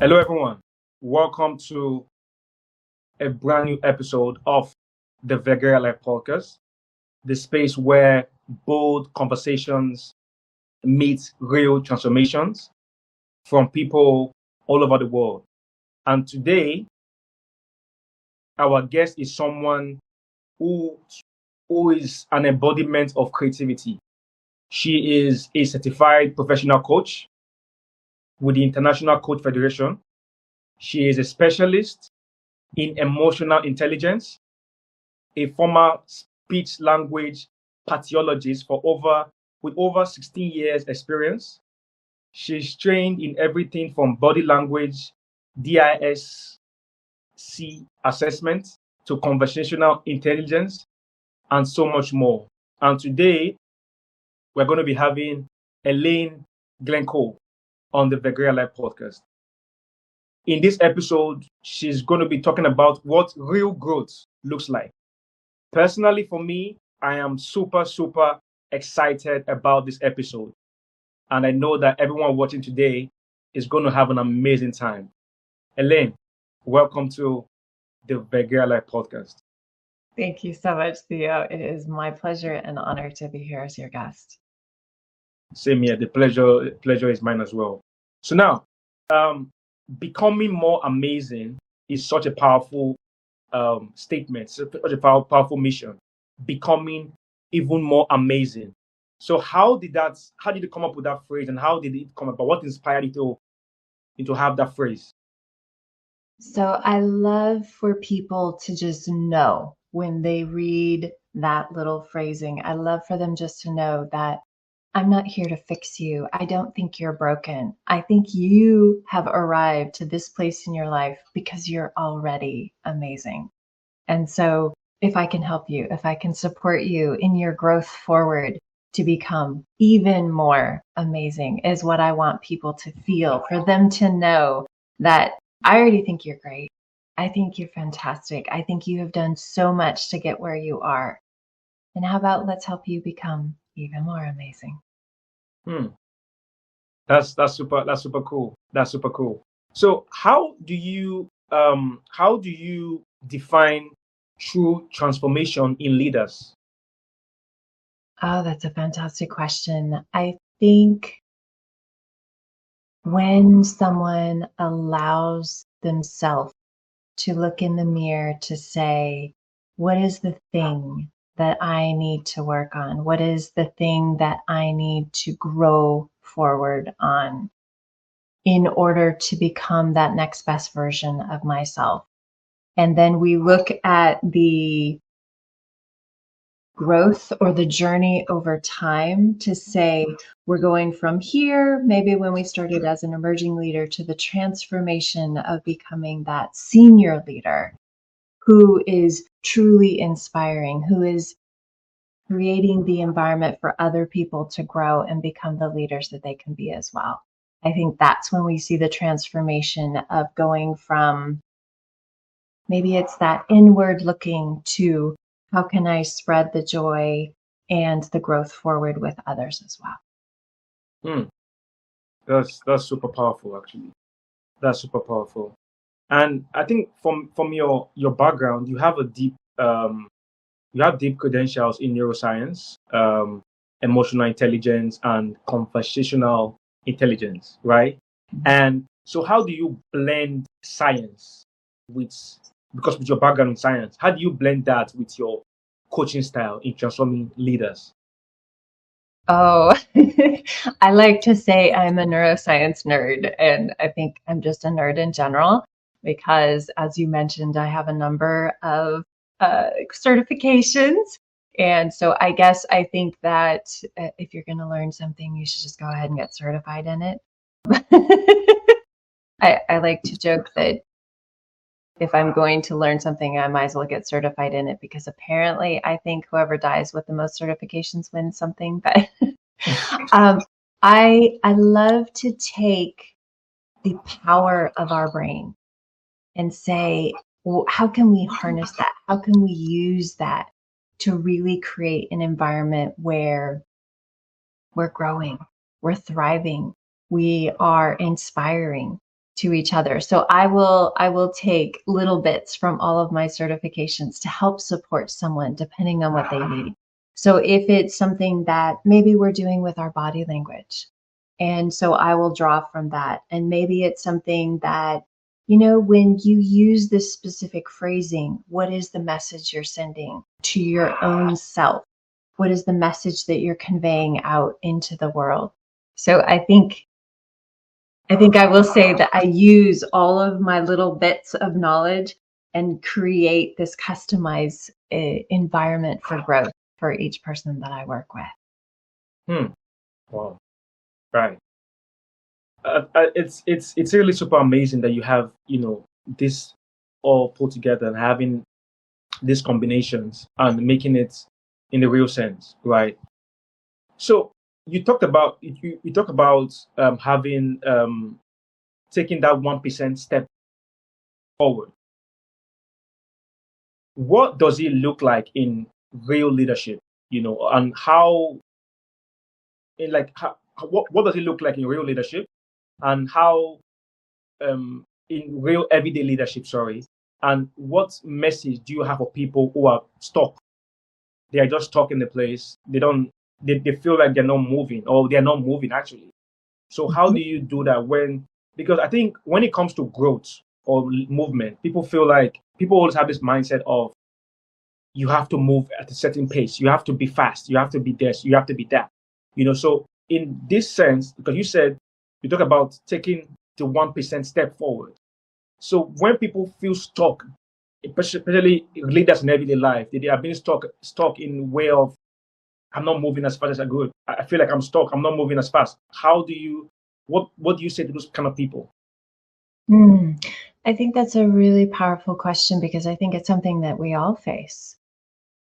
Hello, everyone. Welcome to a brand new episode of the Vergeria Life podcast, the space where bold conversations meet real transformations from people all over the world. And today, our guest is someone who, who is an embodiment of creativity. She is a certified professional coach with the International Coach Federation. She is a specialist in emotional intelligence, a former speech language pathologist with over 16 years experience. She's trained in everything from body language, DISC assessment to conversational intelligence and so much more. And today we're going to be having Elaine Glencoe on the Vergeria Life podcast. In this episode, she's going to be talking about what real growth looks like. Personally, for me, I am super excited about this episode. And I know that everyone watching today is going to have an amazing time. Elaine, welcome to the Vergeria Life podcast. Thank you so much, Theo. It is my pleasure and honor to be here as your guest. Same here. The pleasure is mine as well. So now, becoming more amazing is such a powerful statement, such a powerful mission. Becoming even more amazing. So how did you come up with that phrase, and how did it come about? What inspired you to have that phrase? So I love for people to just know when they read that little phrasing. I love for them just to know that I'm not here to fix you. I don't think you're broken. I think you have arrived to this place in your life because you're already amazing. And so if I can help you, if I can support you in your growth forward to become even more amazing, is what I want people to feel, for them to know that I already think you're great. I think you're fantastic. I think you have done so much to get where you are. And how about let's help you become even more amazing? That's super cool. That's super cool. So how do you define true transformation in leaders? Oh, that's a fantastic question. I think when someone allows themselves to look in the mirror to say, what is the thing that I need to work on? What is the thing that I need to grow forward on in order to become that next best version of myself? And then we look at the growth or the journey over time to say, we're going from here, maybe when we started as an emerging leader, to the transformation of becoming that senior leader who is truly inspiring, who is creating the environment for other people to grow and become the leaders that they can be as well. I think that's when we see the transformation of going from, maybe it's that inward looking, to how can I spread the joy and the growth forward with others as well. That's super powerful, actually. That's super powerful. And I think from your background, you have deep credentials in neuroscience, emotional intelligence, and conversational intelligence, right? And so how do you blend science because with your background in science, how do you blend that with your coaching style in transforming leaders? Oh, I like to say I'm a neuroscience nerd, and I think I'm just a nerd in general because, as you mentioned, I have a number of certifications. And so I guess I think that if you're going to learn something, you should just go ahead and get certified in it. I like to joke that if I'm going to learn something, I might as well get certified in it, because apparently I think whoever dies with the most certifications wins something. But I love to take the power of our brain and say, well, how can we harness that? How can we use that to really create an environment where we're growing, we're thriving, we are inspiring to each other. So I will take little bits from all of my certifications to help support someone depending on what they need. So if it's something that maybe we're doing with our body language, and so I will draw from that. And maybe it's something that, when you use this specific phrasing, what is the message you're sending to your own self? What is the message that you're conveying out into the world? So I think I will say that I use all of my little bits of knowledge and create this customized environment for growth for each person that I work with. Wow. Right. It's really super amazing that you have this all put together and having these combinations and making it in the real sense, right? So you talked about you talk about having taking that 1% step forward. What does it look like in real leadership? And how in like how, what does it look like in real leadership, and how in real everyday leadership, sorry, and what message do you have for people who are stuck? They are just stuck in the place. They feel like they're not moving, or they're not moving actually. So how do you do that because I think when it comes to growth or movement, people always have this mindset of you have to move at a certain pace. You have to be fast. You have to be this. You have to be that. So in this sense, because you talk about taking the 1% step forward. So when people feel stuck, especially leaders in everyday life, they are being stuck in way of I'm not moving as fast as I could. I feel like I'm stuck. I'm not moving as fast. What do you say to those kind of people? I think that's a really powerful question because I think it's something that we all face.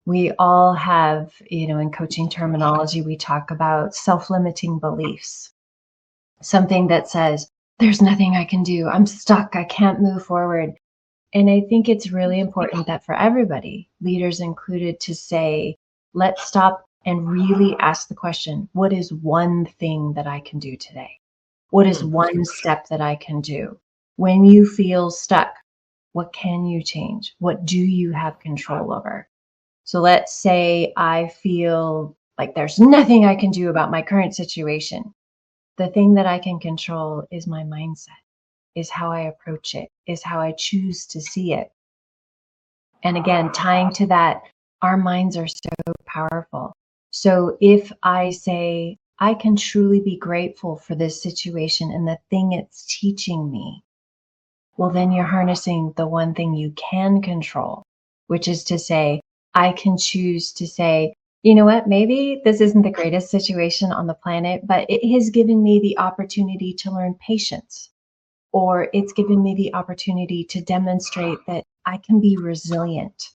We all have, in coaching terminology, we talk about self-limiting beliefs. Something that says, there's nothing I can do. I'm stuck. I can't move forward. And I think it's really important that for everybody, leaders included, to say, let's stop and really ask the question, what is one thing that I can do today? What is one step that I can do? When you feel stuck, what can you change? What do you have control over? So let's say I feel like there's nothing I can do about my current situation. The thing that I can control is my mindset, is how I approach it, is how I choose to see it. And again, tying to that, our minds are so powerful. So if I say, I can truly be grateful for this situation and the thing it's teaching me, well, then you're harnessing the one thing you can control, which is to say, I can choose to say, you know what, maybe this isn't the greatest situation on the planet, but it has given me the opportunity to learn patience, or it's given me the opportunity to demonstrate that I can be resilient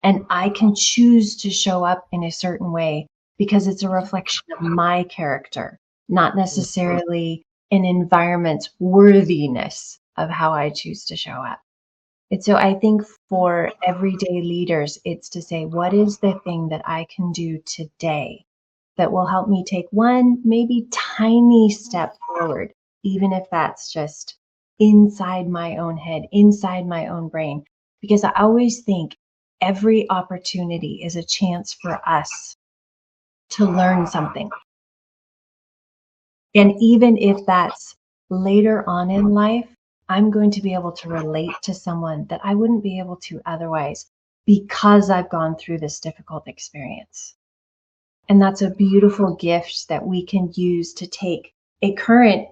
and I can choose to show up in a certain way because it's a reflection of my character, not necessarily an environment's worthiness of how I choose to show up. And so I think for everyday leaders, it's to say, what is the thing that I can do today that will help me take one, maybe tiny step forward, even if that's just inside my own head, inside my own brain? Because I always think every opportunity is a chance for us to learn something. And even if that's later on in life, I'm going to be able to relate to someone that I wouldn't be able to otherwise because I've gone through this difficult experience. And that's a beautiful gift that we can use to take a current,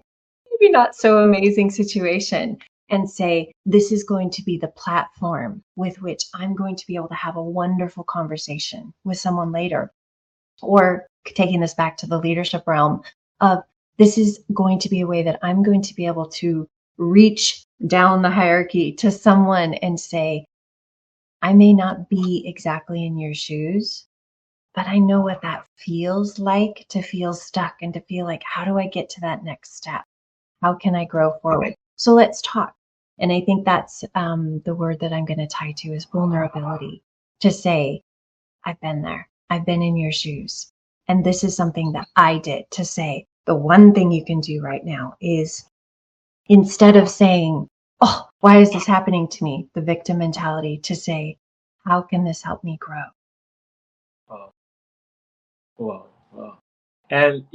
maybe not so amazing situation and say, this is going to be the platform with which I'm going to be able to have a wonderful conversation with someone later. Or taking this back to the leadership realm of, this is going to be a way that I'm going to be able to reach down the hierarchy to someone and say, I may not be exactly in your shoes, but I know what that feels like to feel stuck and to feel like, how do I get to that next step? How can I grow forward? So let's talk. And I think that's the word that I'm going to tie to is vulnerability, to say, I've been there. I've been in your shoes. And this is something that I did, to say, the one thing you can do right now is Instead of saying, oh, why is this happening to me? The victim mentality, to say, how can this help me grow? Wow. Wow. Wow. And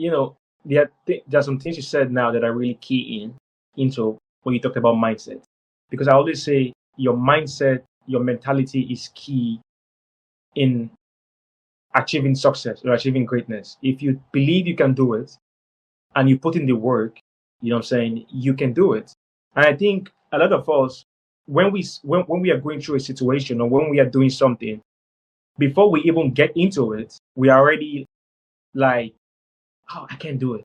there are some things you said now that I really key into when you talked about mindset. Because I always say your mindset, your mentality is key in achieving success or achieving greatness. If you believe you can do it and you put in the work, you know what I'm saying, you can do it. And I think a lot of us, when we are going through a situation or when we are doing something, before we even get into it, we are already like, oh, I can't do it.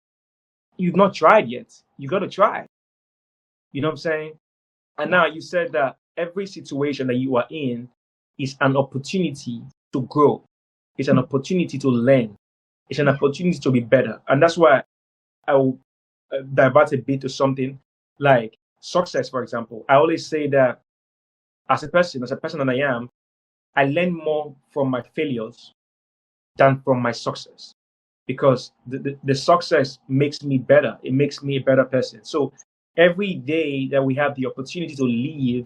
You've not tried yet. You got to try. You know what I'm saying? And now you said that every situation that you are in is an opportunity to grow. It's an opportunity to learn. It's an opportunity to be better. And that's why I will divert a bit to something like success, for example. I always say that as a person that I am, I learn more from my failures than from my success because the success makes me better. It makes me a better person. So every day that we have the opportunity to live,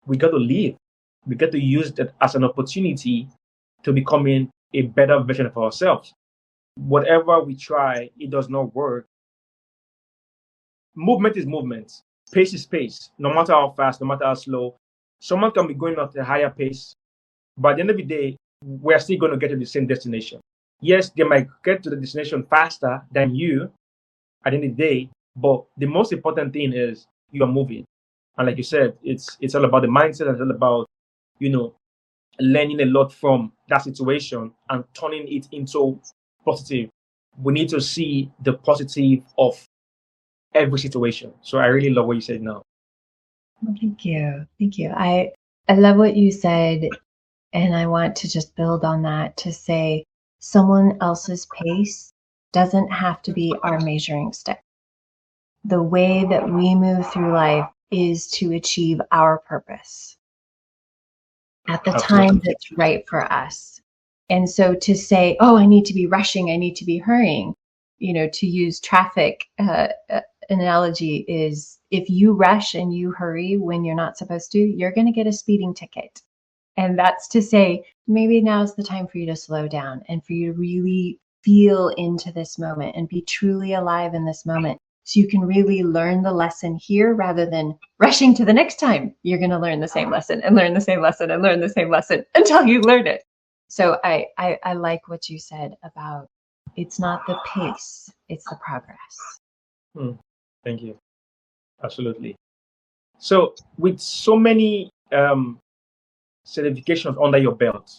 we got to live. We got to use that as an opportunity to becoming a better version of ourselves. Whatever we try, it does not work. Movement is movement. Pace is pace. No matter how fast, no matter how slow, someone can be going at a higher pace. But at the end of the day, we're still going to get to the same destination. Yes, they might get to the destination faster than you at the end of the day, but the most important thing is you are moving. And like you said, it's all about the mindset and it's all about, you know, learning a lot from that situation and turning it into positive. We need to see the positive of every situation. So I really love what you said now. Well, thank you. Thank you. I love what you said, and I want to just build on that to say someone else's pace doesn't have to be our measuring stick. The way that we move through life is to achieve our purpose at the time Absolutely. that's right for us. And so to say, oh, I need to be rushing, I need to be hurrying, to use traffic analogy is if you rush and you hurry when you're not supposed to, you're going to get a speeding ticket. And that's to say, maybe now's the time for you to slow down and for you to really feel into this moment and be truly alive in this moment. So you can really learn the lesson here rather than rushing to the next time. You're going to learn the same lesson and learn the same lesson and learn the same lesson until you learn it. So I like what you said about it's not the pace, it's the progress. Thank you. Absolutely. So with so many certifications under your belt,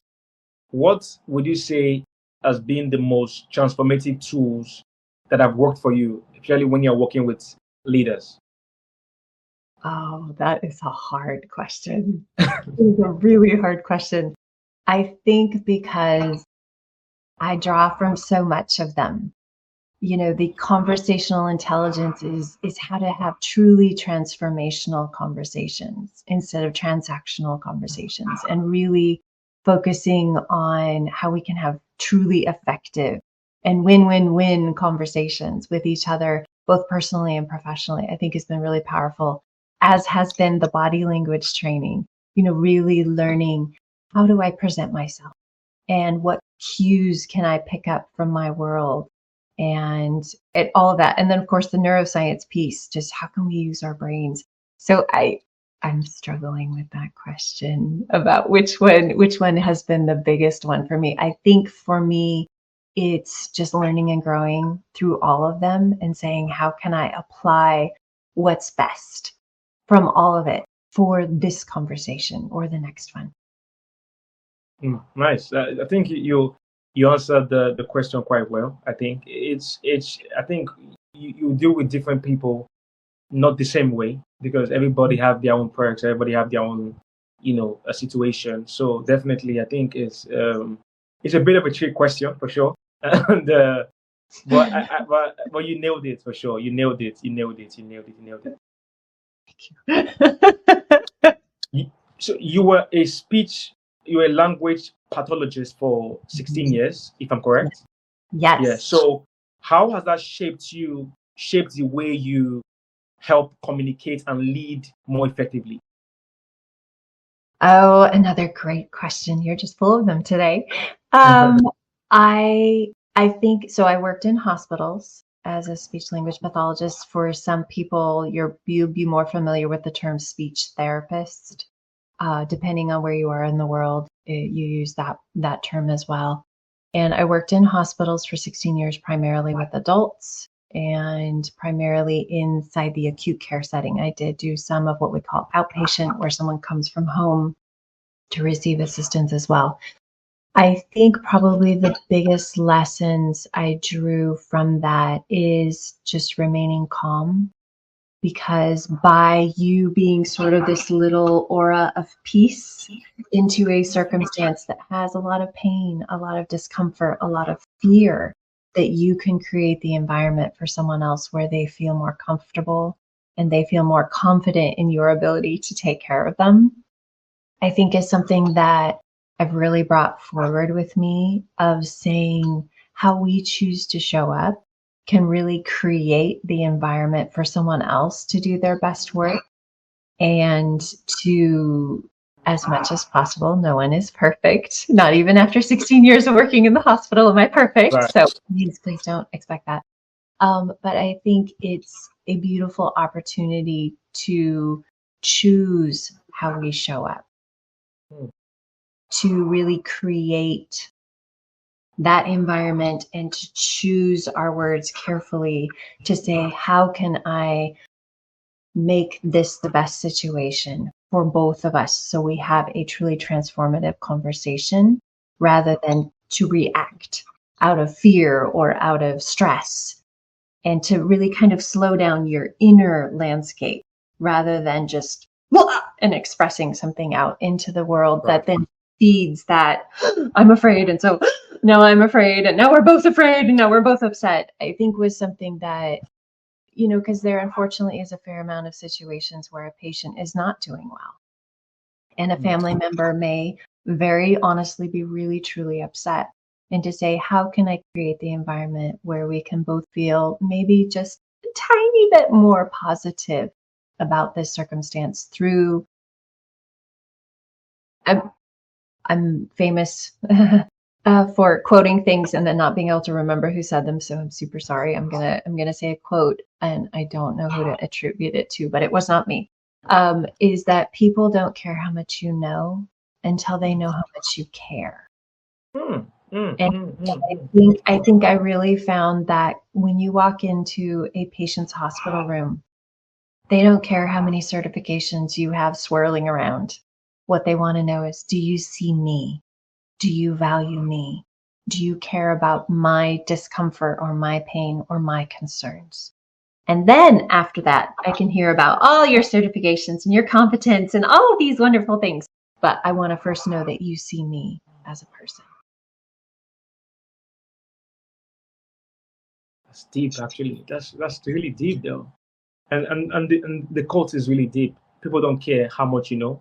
what would you say has been the most transformative tools that have worked for you, especially when you're working with leaders? Oh, that is a hard question. It's a really hard question. I think because I draw from so much of them. The conversational intelligence is how to have truly transformational conversations instead of transactional conversations and really focusing on how we can have truly effective and win-win-win conversations with each other, both personally and professionally. I think has been really powerful, as has been the body language training, really learning how do I present myself and what cues can I pick up from my world and all of that. And then of course the neuroscience piece, just how can we use our brains? So I'm struggling with that question about which one has been the biggest one for me. I think for me, it's just learning and growing through all of them and saying, how can I apply what's best from all of it for this conversation or the next one? Nice. I think you answered the question quite well. I think I think you deal with different people not the same way because everybody have their own perks, everybody have their own a situation. So definitely, I think it's a bit of a trick question for sure. And but you nailed it for sure. You nailed it. You nailed it. You nailed it. You nailed it. So you were a language pathologist for 16 years, if I'm correct. Yeah. Yes. So how has that shaped the way you help communicate and lead more effectively? Oh, another great question. You're just full of them today. Um, I think so. I worked in hospitals as a speech language pathologist. For some people, you'll be more familiar with the term speech therapist. Depending on where you are in the world, you use that term as well. And I worked in hospitals for 16 years, primarily with adults and primarily inside the acute care setting. I did do some of what we call outpatient, where someone comes from home to receive assistance as well. I think probably the biggest lessons I drew from that is just remaining calm, because by you being sort of this little aura of peace into a circumstance that has a lot of pain, a lot of discomfort, a lot of fear, that you can create the environment for someone else where they feel more comfortable and they feel more confident in your ability to take care of them, I think is something that I've really brought forward with me, of saying how we choose to show up can really create the environment for someone else to do their best work, and to, as much as possible, no one is perfect. Not even after 16 years of working in the hospital am I perfect. Right. So please don't expect that. But I think it's a beautiful opportunity to choose how we show up, to really create that environment and to choose our words carefully, to say, how can I make this the best situation for both of us so we have a truly transformative conversation, rather than to react out of fear or out of stress, and to really kind of slow down your inner landscape rather than just and expressing something out into the world that then feeds that I'm afraid, and so now I'm afraid, and now we're both afraid, and now we're both upset. I think was something that, because there unfortunately is a fair amount of situations where a patient is not doing well, and a family member may very honestly be really truly upset, and to say, how can I create the environment where we can both feel maybe just a tiny bit more positive about this circumstance through, I'm famous for quoting things and then not being able to remember who said them, so I'm super sorry. I'm gonna say a quote, and I don't know who to attribute it to, but it was not me. Is that people don't care how much you know until they know how much you care. And I think I really found that when you walk into a patient's hospital room, they don't care how many certifications you have swirling around. What they want to know is, do you see me? Do you value me? Do you care about my discomfort or my pain or my concerns? And then after that, I can hear about all your certifications and your competence and all of these wonderful things. But I want to first know that you see me as a person. That's deep, actually. That's really deep, though. And the quote is really deep. People don't care how much you know.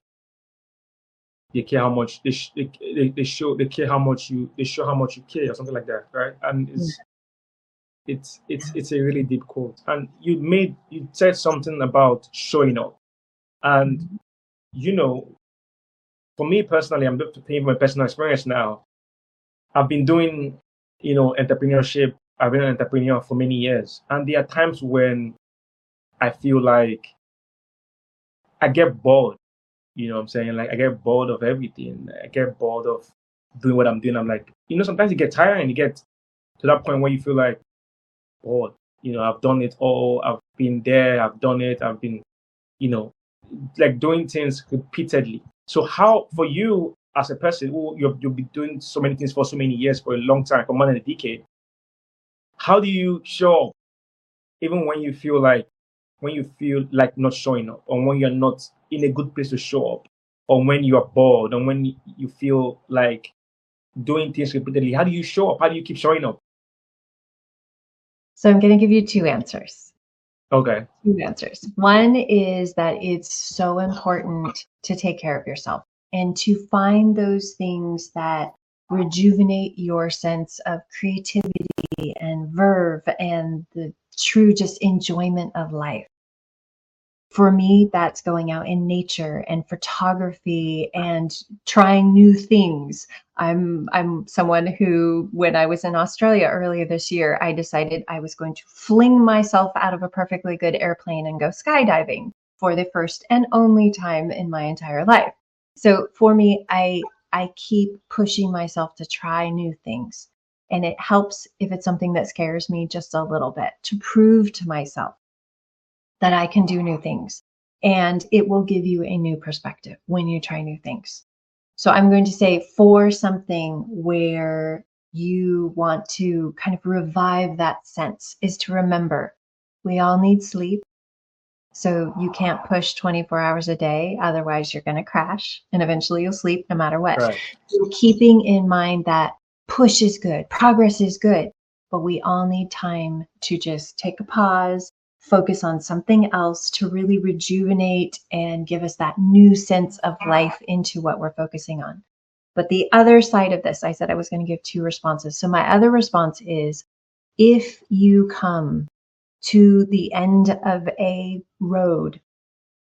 They care how much they show. They care how much they show how much you care, or something like that, right? And it's a really deep quote. And you said something about showing up, and you know, for me personally, I'm just thinking my personal experience now. I've been doing, entrepreneurship. I've been an entrepreneur for many years, and there are times when I feel like I get bored. You know what I'm saying? Like I get bored of everything. I get bored of doing what I'm doing. I'm like, sometimes you get tired and you get to that point where you feel like bored. I've done it all. I've been there. I've done it. I've been, you know, like doing things repeatedly. So how for you as a person who you've been doing so many things for so many years, for a long time, for more than a decade, how do you show up even when you feel like not showing up, or when you're not in a good place to show up, or when you are bored, and when you feel like doing things repeatedly? How do you show up? How do you keep showing up? So I'm going to give you two answers. Okay. Two answers. One is that it's so important to take care of yourself and to find those things that rejuvenate your sense of creativity and verve and the true just enjoyment of life. For me, that's going out in nature and photography and trying new things. I'm someone who, when I was in Australia earlier this year, I decided I was going to fling myself out of a perfectly good airplane and go skydiving for the first and only time in my entire life. So for me, I keep pushing myself to try new things. And it helps if it's something that scares me just a little bit to prove to myself that I can do new things. And it will give you a new perspective when you try new things. So I'm going to say, for something where you want to kind of revive that sense, is to remember we all need sleep. So you can't push 24 hours a day. Otherwise, you're going to crash and eventually you'll sleep no matter what. Right. So keeping in mind that push is good, progress is good, but we all need time to just take a pause, focus on something else to really rejuvenate and give us that new sense of life into what we're focusing on. But the other side of this, I said I was going to give two responses. So my other response is, if you come to the end of a road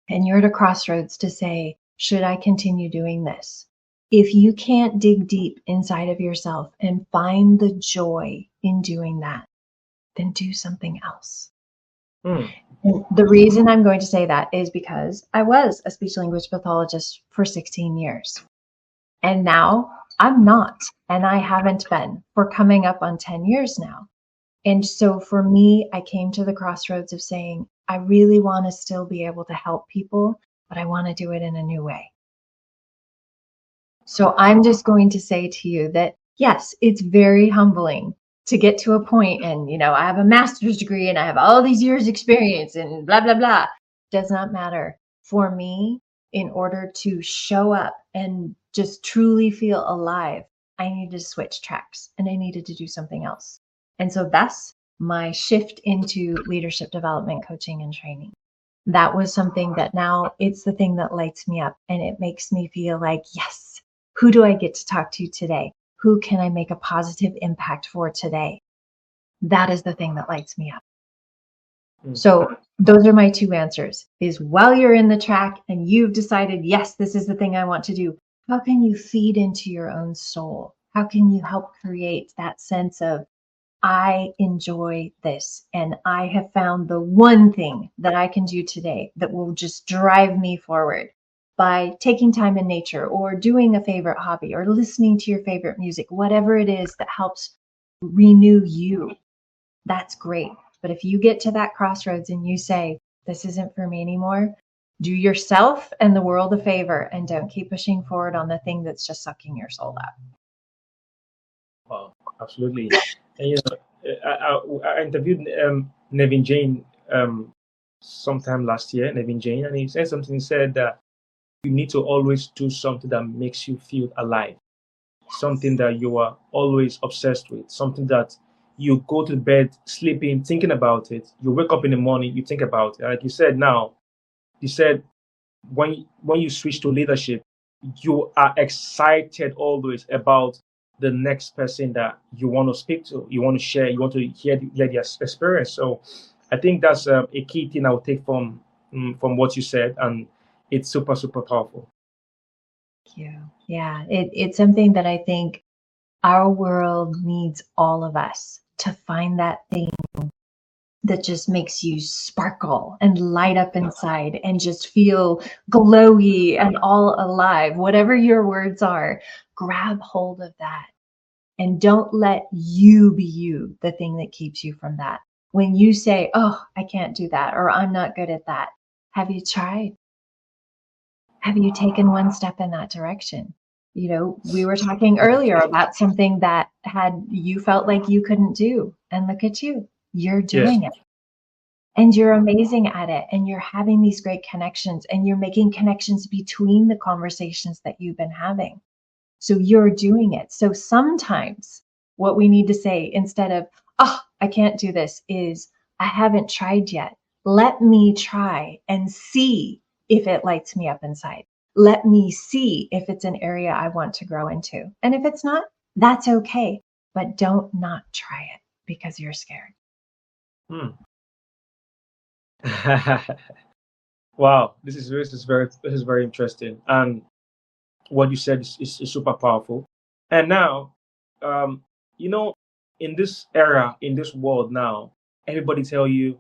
and you're at a crossroads to say, should I continue doing this? If you can't dig deep inside of yourself and find the joy in doing that, then do something else. Mm. And the reason I'm going to say that is because I was a speech language pathologist for 16 years. And now I'm not, and I haven't been for coming up on 10 years now. And so for me, I came to the crossroads of saying, I really want to still be able to help people, but I want to do it in a new way. So I'm just going to say to you that, yes, it's very humbling to get to a point and, I have a master's degree and I have all these years experience and blah, blah, blah. Does not matter. For me, in order to show up and just truly feel alive, I needed to switch tracks and I needed to do something else. And so that's my shift into leadership development, coaching, and training. That was something that now it's the thing that lights me up and it makes me feel like, yes, who do I get to talk to today? Who can I make a positive impact for today? That is the thing that lights me up. So those are my two answers, is while you're in the track and you've decided, yes, this is the thing I want to do, how can you feed into your own soul? How can you help create that sense of, I enjoy this and I have found the one thing that I can do today that will just drive me forward by taking time in nature or doing a favorite hobby or listening to your favorite music, whatever it is that helps renew you. That's great. But if you get to that crossroads and you say, this isn't for me anymore, do yourself and the world a favor and don't keep pushing forward on the thing that's just sucking your soul out. Wow, absolutely. And I interviewed Nevin Jane sometime last year, Nevin Jane, and he said something. He said that you need to always do something that makes you feel alive, something that you are always obsessed with, something that you go to bed sleeping, thinking about it. You wake up in the morning, you think about it. Like you said now, you said when you switch to leadership, you are excited always about the next person that you want to speak to, you want to share, you want to hear their experience. So I think that's a key thing I would take from what you said, and it's super, super powerful. Thank you. Yeah, it's something that I think our world needs all of us to find that thing that just makes you sparkle and light up inside and just feel glowy and all alive. Whatever your words are, grab hold of that and don't let you be you, the thing that keeps you from that. When you say, oh, I can't do that, or I'm not good at that, have you tried? Have you taken one step in that direction? We were talking earlier about something that you felt like you couldn't do. And look at you, you're doing it. And you're amazing at it. And you're having these great connections and you're making connections between the conversations that you've been having. So you're doing it. So sometimes what we need to say instead of, oh, I can't do this, is I haven't tried yet. Let me try and see if it lights me up inside. Let me see if it's an area I want to grow into. And if it's not, that's okay. But don't not try it because you're scared. Wow, this is very interesting, and what you said is super powerful. And now, um, you know, in this era, in this world now, everybody tell you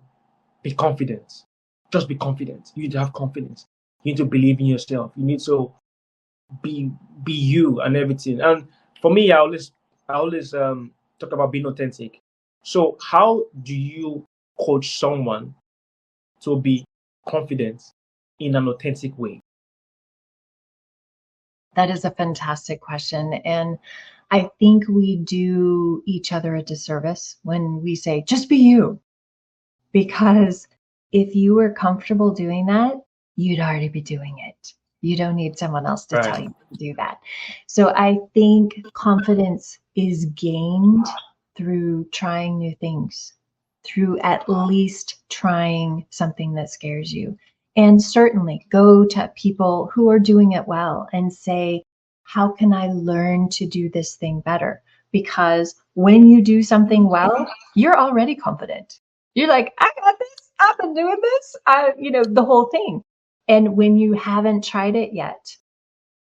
be confident, just be confident. You need to have confidence. You need to believe in yourself. You need to be be you and everything. And for me, I always talk about being authentic. So how do you coach someone to be confident in an authentic way? That is a fantastic question. And I think we do each other a disservice when we say, just be you. Because if you were comfortable doing that, you'd already be doing it. You don't need someone else to Right. tell you to do that. So I think confidence is gained through trying new things, through at least trying something that scares you. And certainly go to people who are doing it well and say, how can I learn to do this thing better? Because when you do something well, you're already confident. You're like, I got this. I've been doing this. The whole thing. And when you haven't tried it yet,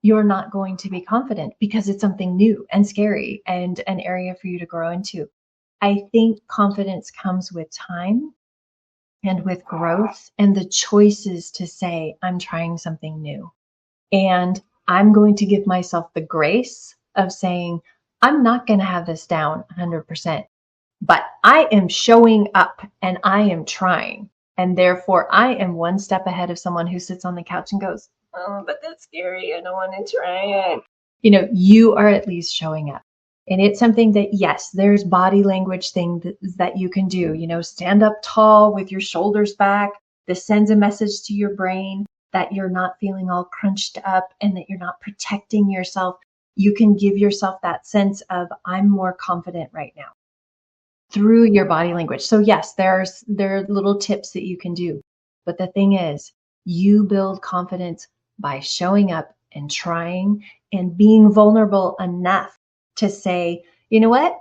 you're not going to be confident because it's something new and scary and an area for you to grow into. I think confidence comes with time and with growth and the choices to say, I'm trying something new. And I'm going to give myself the grace of saying, I'm not going to have this down 100%, but I am showing up and I am trying. And therefore, I am one step ahead of someone who sits on the couch and goes, oh, but that's scary. I don't want to try it. You are at least showing up. And it's something that, yes, there's body language thing that you can do. Stand up tall with your shoulders back. This sends a message to your brain that you're not feeling all crunched up and that you're not protecting yourself. You can give yourself that sense of, I'm more confident right now through your body language. So yes, there are little tips that you can do. But the thing is, you build confidence by showing up and trying and being vulnerable enough to say, you know what?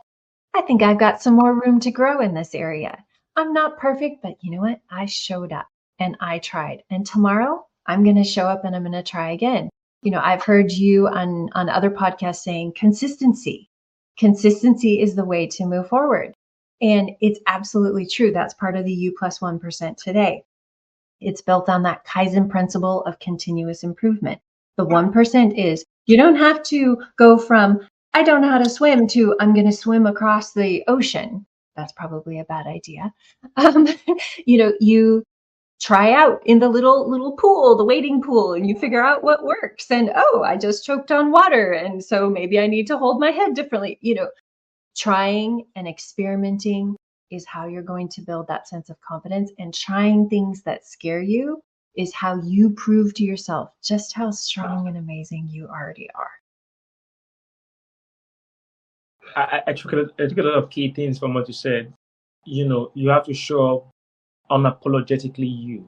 I think I've got some more room to grow in this area. I'm not perfect, but you know what? I showed up and I tried. And tomorrow I'm going to show up and I'm going to try again. I've heard you on other podcasts saying consistency. Consistency is the way to move forward. And it's absolutely true. That's part of the U plus 1% today. It's built on that Kaizen principle of continuous improvement. The 1% is you don't have to go from, I don't know how to swim to I'm going to swim across the ocean. That's probably a bad idea. Um, you try out in the little pool, the wading pool, and you figure out what works. And oh, I just choked on water. And so maybe I need to hold my head differently. Trying and experimenting is how you're going to build that sense of confidence, and trying things that scare you is how you prove to yourself just how strong and amazing you already are. I took a lot of key things from what you said. You have to show up unapologetically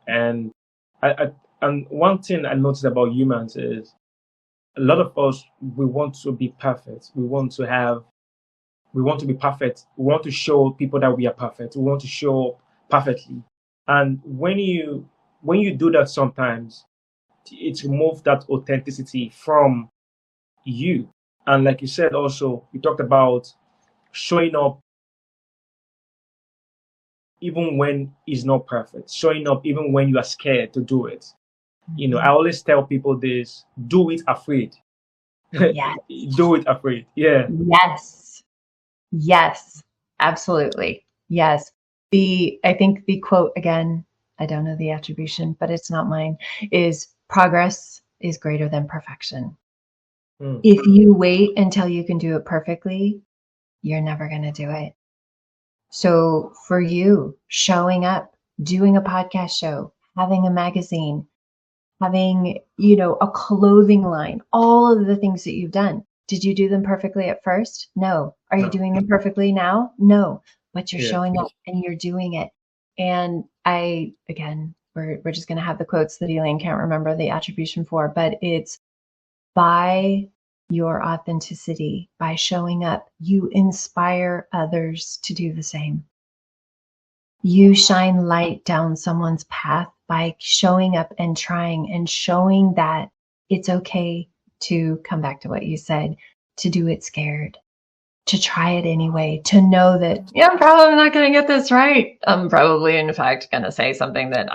and I, I and one thing I noticed about humans is a lot of us, we want to be perfect. We want to be perfect. We want to show people that we are perfect. We want to show up perfectly. And when you do that sometimes, it removes that authenticity from you. And like you said also, you talked about showing up even when it's not perfect, showing up even when you are scared to do it. I always tell people this: do it afraid. Yes. Do it afraid. Yeah. Yes. Yes. Absolutely. Yes. I think the quote again, I don't know the attribution, but it's not mine, is progress is greater than perfection. Mm. If you wait until you can do it perfectly, you're never going to do it. So for you, showing up, doing a podcast show, having a magazine, having, a clothing line, all of the things that you've done. Did you do them perfectly at first? No. Are you doing them perfectly now? No. But you're Yeah. showing up and you're doing it. And we're just going to have the quotes that Elaine can't remember the attribution for, but it's by your authenticity, by showing up, you inspire others to do the same. You shine light down someone's path by showing up and trying and showing that it's okay to come back to what you said, to do it scared, to try it anyway, to know that, yeah, I'm probably not going to get this right. I'm probably, in fact, going to say something that,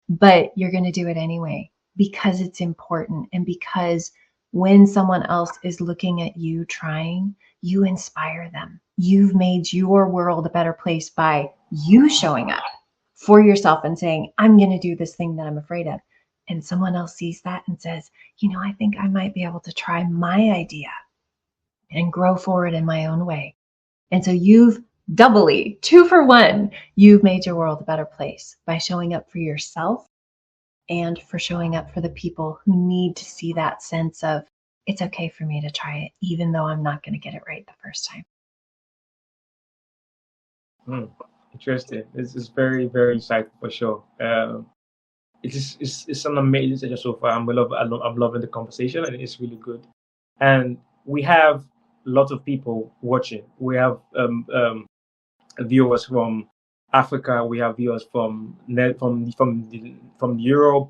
but you're going to do it anyway because it's important. And because when someone else is looking at you trying, you inspire them. You've made your world a better place by you showing up for yourself and saying, I'm going to do this thing that I'm afraid of. And someone else sees that and says, I think I might be able to try my idea and grow forward in my own way. And so you've doubly, 2-for-1, you've made your world a better place by showing up for yourself and for showing up for the people who need to see that sense of, it's okay for me to try it, even though I'm not going to get it right the first time. Interesting. This is very, very insightful for sure. It's an amazing session so far. I'm loving the conversation, and it's really good. And we have lots of people watching. We have viewers from Africa. We have viewers from Europe,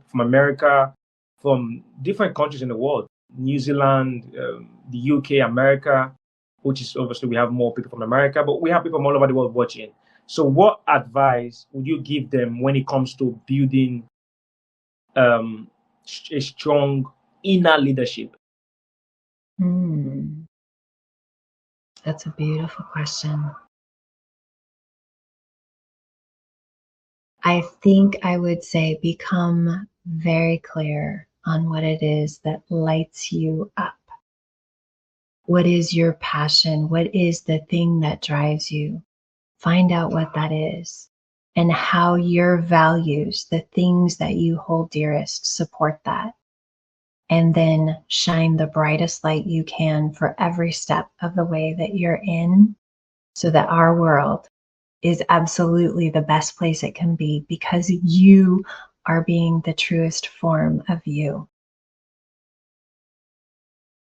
from America, from different countries in the world. New Zealand, the UK, America, which is obviously we have more people from America, but we have people from all over the world watching. So what advice would you give them when it comes to building a strong inner leadership? That's a beautiful question. I think I would say become very clear on what it is that lights you up. What is your passion? What is the thing that drives you? Find out what that is and how your values, the things that you hold dearest, support that. And then shine the brightest light you can for every step of the way that you're in, so that our world is absolutely the best place it can be because you are being the truest form of you.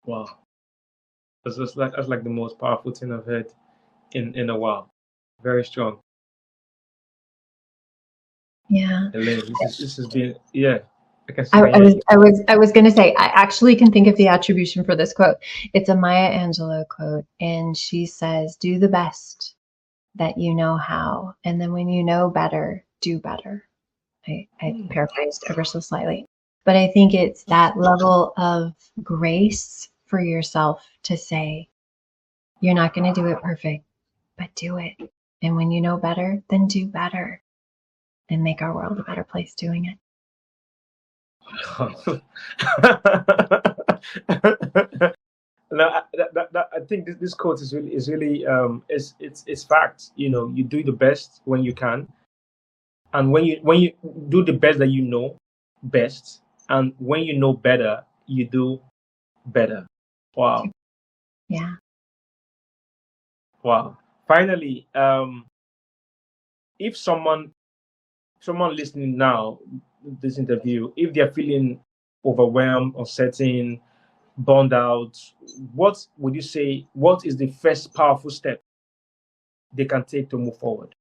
Wow. That's like the most powerful thing I've heard in a while. Very strong. Yeah. Elaine, this has been, yeah. I was going to say, I actually can think of the attribution for this quote. It's a Maya Angelou quote, and she says, do the best that you know how. And then when you know better, do better. I paraphrased ever so slightly. But I think it's that level of grace for yourself to say, you're not going to do it perfect, but do it. And when you know better, then do better and make our world a better place doing it. Now, I think this quote is really it's fact. You do the best when you can, and when you do the best that you know best, and when you know better, you do better. Wow. Yeah. Wow. Finally, if someone listening now this interview, if they're feeling overwhelmed, uncertain, burned out, what would you say? What is the first powerful step they can take to move forward?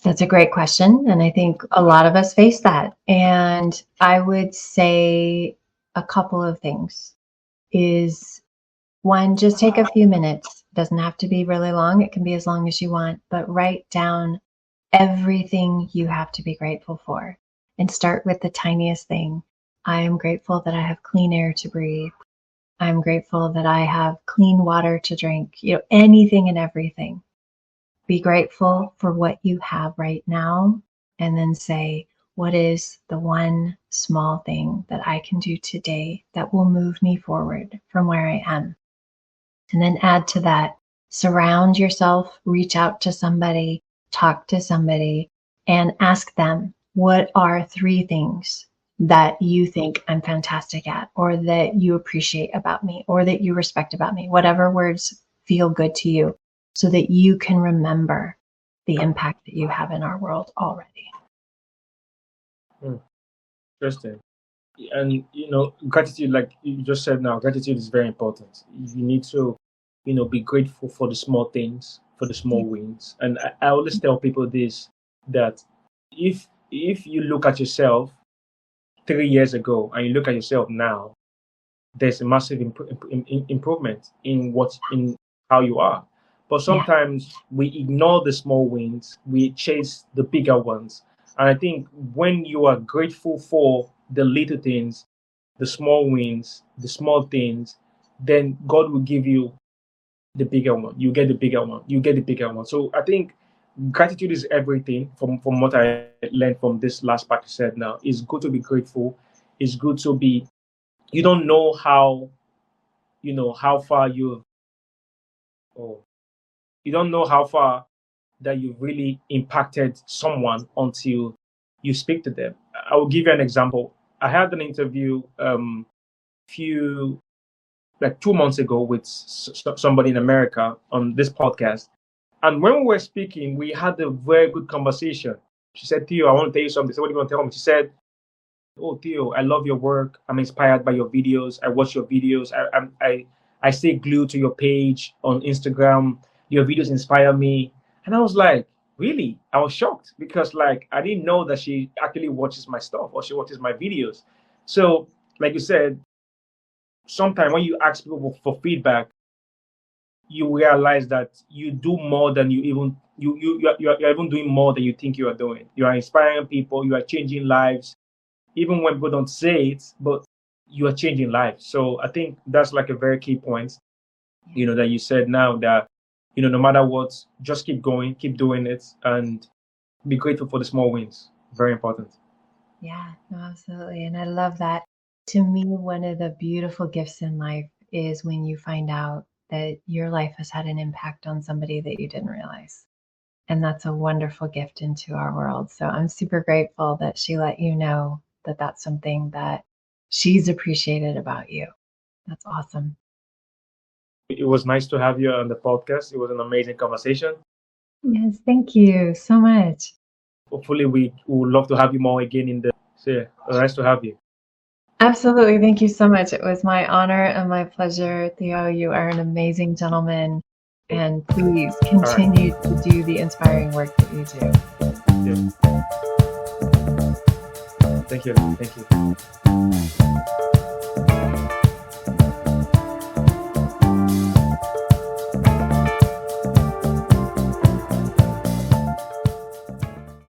That's a great question. And I think a lot of us face that. And I would say a couple of things is one, just take a few minutes. It doesn't have to be really long. It can be as long as you want, but write down everything you have to be grateful for and start with the tiniest thing. I am grateful that I have clean air to breathe. I'm grateful that I have clean water to drink, anything and everything. Be grateful for what you have right now, and then say, what is the one small thing that I can do today that will move me forward from where I am? And then add to that, surround yourself, reach out to somebody, talk to somebody, and ask them, what are 3 things that you think I'm fantastic at, or that you appreciate about me, or that you respect about me, whatever words feel good to you, so that you can remember the impact that you have in our world already. Interesting. And gratitude, like you just said now, gratitude is very important. You need to be grateful for the small things, for the small wins. And I always tell people this, that if you look at yourself 3 years ago and you look at yourself now, there's a massive improvement in how you are. But Yeah. sometimes we ignore the small wins, we chase the bigger ones. And I think when you are grateful for the little things, the small wins, the small things, then God will give you the bigger one. You get the bigger one. You get the bigger one. So I think gratitude is everything. From what I learned from this last part you said now, it's good to be grateful. It's good to be. You don't know how far oh, you don't know how far that you've really impacted someone until you speak to them. I will give you an example. I had an interview few like 2 months ago with somebody in America on this podcast. And when we were speaking, we had a very good conversation. She said, Theo, I want to tell you something. So what are you going to tell me? She said, oh, Theo, I love your work. I'm inspired by your videos. I watch your videos. I stay glued to your page on Instagram. Your videos inspire me. And I was like, really? I was shocked because like I didn't know that she actually watches my stuff or she watches my videos. So, like you said, sometimes when you ask people for feedback, you realize that you do more than you even you're even doing more than you think you are doing. You are inspiring people. You are changing lives even when people don't say it, but you are changing lives. So I think that's like a very key point, that you said now that, no matter what, just keep going, keep doing it, and be grateful for the small wins. Very important. Yeah, no, absolutely. And I love that. To me, one of the beautiful gifts in life is when you find out that your life has had an impact on somebody that you didn't realize. And that's a wonderful gift into our world. So I'm super grateful that she let you know that that's something that she's appreciated about you. That's awesome. It was nice to have you on the podcast. It was an amazing conversation. Yes, thank you so much. Hopefully, we would love to have you more again in the. So yeah, nice to have you. Absolutely. Thank you so much. It was my honor and my pleasure. Theo, you are an amazing gentleman. And please All right. continue to do the inspiring work that you do. Yeah. Thank you. Thank you.